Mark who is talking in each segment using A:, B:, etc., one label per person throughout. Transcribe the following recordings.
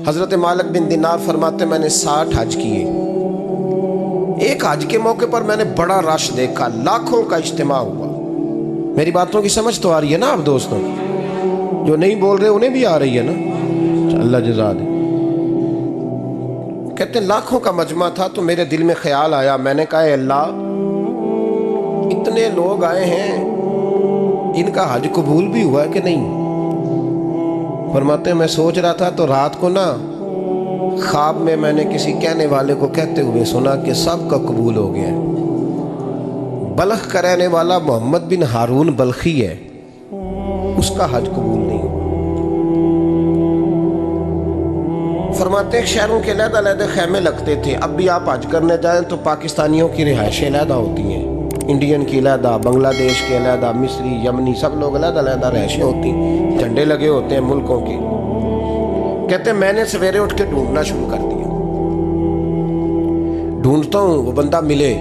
A: حضرت مالک بن دینار فرماتے میں نے 60 حج کیے. ایک حج کے موقع پر میں نے بڑا رش دیکھا، لاکھوں کا اجتماع ہوا. میری باتوں کی سمجھ تو آ رہی ہے نا آپ دوستوں؟ جو نہیں بول رہے انہیں بھی آ رہی ہے نا؟ اللہ جزا دے. کہتے ہیں لاکھوں کا مجمع تھا تو میرے دل میں خیال آیا. میں نے کہا اے اللہ، اتنے لوگ آئے ہیں، ان کا حج قبول بھی ہوا ہے کہ نہیں؟ فرماتے ہیں میں سوچ رہا تھا تو رات کو نا خواب میں نے کسی کہنے والے کو کہتے ہوئے سنا کہ سب کا قبول ہو گیا ہے. بلخ کا رہنے والا محمد بن ہارون بلخی ہے، اس کا حج قبول نہیں. فرماتے ہیں شہروں کے علیحدہ علیحدہ خیمے لگتے تھے. اب بھی آپ حج کرنے جائیں تو پاکستانیوں کی رہائشیں علیحدہ ہوتی ہیں، انڈین کی علیحدہ، بنگلہ دیش کے علیحدہ، مصری، یمنی، سب لوگ علیحدہ علیحدہ رہائشیں ہوتی ہیں، جھنڈے لگے ہوتے ہیں ملکوں کے. کہتے ہیں میں نے سویرے اٹھ کے ڈھونڈنا شروع کر دیا. ڈھونڈتا ہوں وہ بندہ ملے.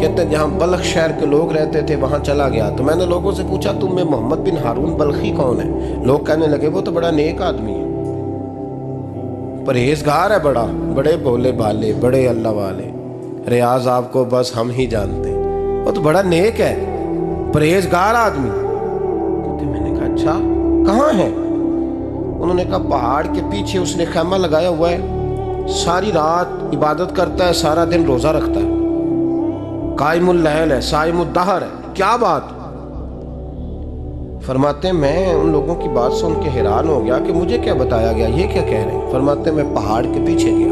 A: کہتے ہیں جہاں بلخ شہر کے لوگ رہتے تھے وہاں چلا گیا تو میں نے لوگوں سے پوچھا تم میں محمد بن ہارون بلخی کون ہے؟ لوگ کہنے لگے وہ تو بڑا نیک آدمی ہے، پرہیزگار ہے، بڑے بولے بالے، بڑے اللہ والے. ریاض آپ کو بس ہم ہی جانتے ہیں، وہ تو بڑا نیک ہے، پرہیزگار آدمی. میں نے کہا اچھا کہاں ہے؟ انہوں نے کہا پہاڑ کے پیچھے اس نے خیمہ لگایا ہوا ہے، ساری رات عبادت کرتا ہے، سارا دن روزہ رکھتا ہے، قائم اللیل ہے، صائم الدہر ہے. کیا بات؟ فرماتے ہیں میں ان لوگوں کی بات سن کے حیران ہو گیا کہ مجھے کیا بتایا گیا، یہ کیا کہہ رہے ہیں. فرماتے ہیں میں پہاڑ کے پیچھے گیا.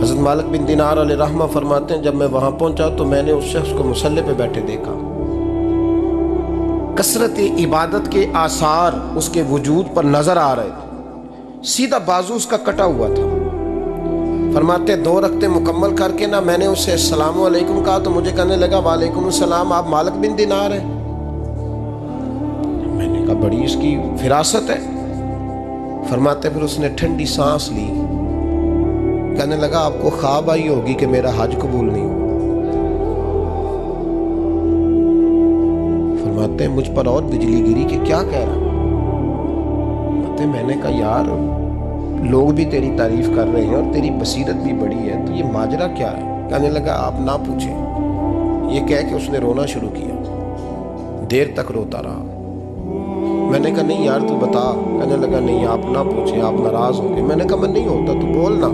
A: حضرت مالک بن دینار علیہ رحمہ فرماتے ہیں جب میں وہاں پہنچا تو میں نے اس شخص کو مصلی پہ بیٹھے دیکھا. کثرت عبادت کے آثار اس کے وجود پر نظر آ رہے تھے. سیدھا بازو اس کا کٹا ہوا تھا. فرماتے 2 رکعتیں مکمل کر کے نا میں نے اسے السلام علیکم کہا تو مجھے کہنے لگا وعلیکم السلام، آپ مالک بن دینار ہیں؟ میں نے کہا بڑی اس کی فراست ہے. فرماتے پھر اس نے ٹھنڈی سانس لی، کہنے لگا آپ کو خواب آئی ہوگی کہ میرا حج قبول نہیں ہوا. فرماتے ہیں مجھ پر اور بجلی گری کہ کیا کہہ رہا. فرماتے میں نے کہا یار لوگ بھی تیری تعریف کر رہے ہیں اور تیری بصیرت بھی بڑی ہے، تو یہ ماجرا کیا ہے؟ کہنے لگا آپ نہ پوچھیں. یہ کہہ کے اس نے رونا شروع کیا، دیر تک روتا رہا. میں نے کہا نہیں یار تو بتا. کہنے لگا نہیں آپ نہ پوچھیں، آپ ناراض ہو گئے. میں نے کہا میں نہیں ہوتا، تو بولنا.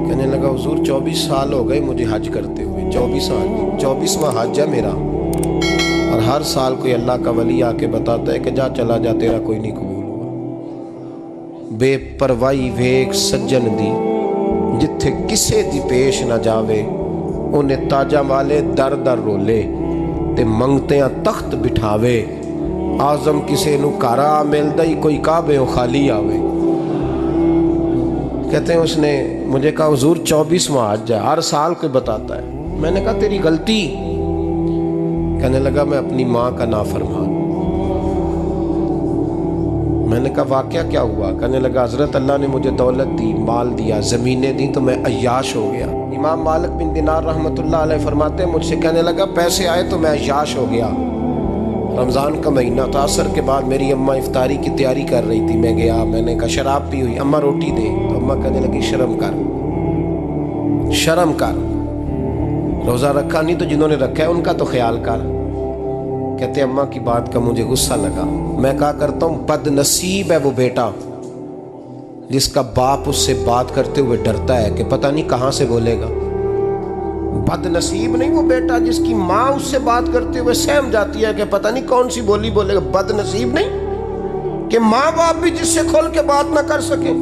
A: کہنے لگا حضور 24 سال ہو گئے مجھے حج کرتے ہوئے، 24واں حج ہے میرا، اور ہر سال کوئی اللہ کا ولی آ کے بتاتا ہے کہ جا چلا جا تیرا کوئی نہیں قبول ہوا. بے پروائی ویک سجن دی جتھے کسے دی پیش نہ جاوے، انہیں تاجاں والے در در رولے تے منگتیاں تخت بٹھاوے. آزم کسے نو کارا ملدا ہی کوئی کعبے و خالی آوے. کہتے ہیں اس نے مجھے کہا حضور 24واں حج ہے، ہر سال کوئی بتاتا ہے. میں نے کہا تیری غلطی. کہنے لگا میں اپنی ماں کا نافرمان. میں نے کہا واقعہ کیا ہوا؟ کہنے لگا حضرت اللہ نے مجھے دولت دی، مال دیا، زمینیں دی تو میں عیاش ہو گیا. امام مالک بن دینار رحمۃ اللہ علیہ فرماتے ہیں مجھ سے کہنے لگا پیسے آئے تو میں عیاش ہو گیا. رمضان کا مہینہ تھا، عصر کے بعد میری اماں افطاری کی تیاری کر رہی تھی. میں گیا، میں نے کہا شراب پی ہوئی، اماں روٹی دے. تو اماں کہنے لگی شرم کر، روزہ رکھا نہیں تو جنہوں نے رکھا ہے ان کا تو خیال کر. کہتے اماں کی بات کا مجھے غصہ لگا. میں کہا کرتا ہوں بد نصیب ہے وہ بیٹا جس کا باپ اس سے بات کرتے ہوئے ڈرتا ہے کہ پتہ نہیں کہاں سے بولے گا. بد نصیب نہیں وہ بیٹا جس کی ماں اس سے بات کرتے ہوئے سہم جاتی ہے کہ پتہ نہیں کون سی بولی بولے گا. بد نصیب نہیں کہ ماں باپ بھی جس سے کھول کے بات نہ کر سکے.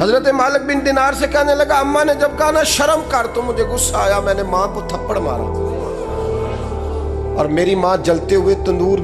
A: حضرت مالک بن دینار سے کہنے لگا اماں نے جب کہا نا شرم کر تو مجھے غصہ آیا، میں نے ماں کو تھپڑ مارا اور میری ماں جلتے ہوئے تندور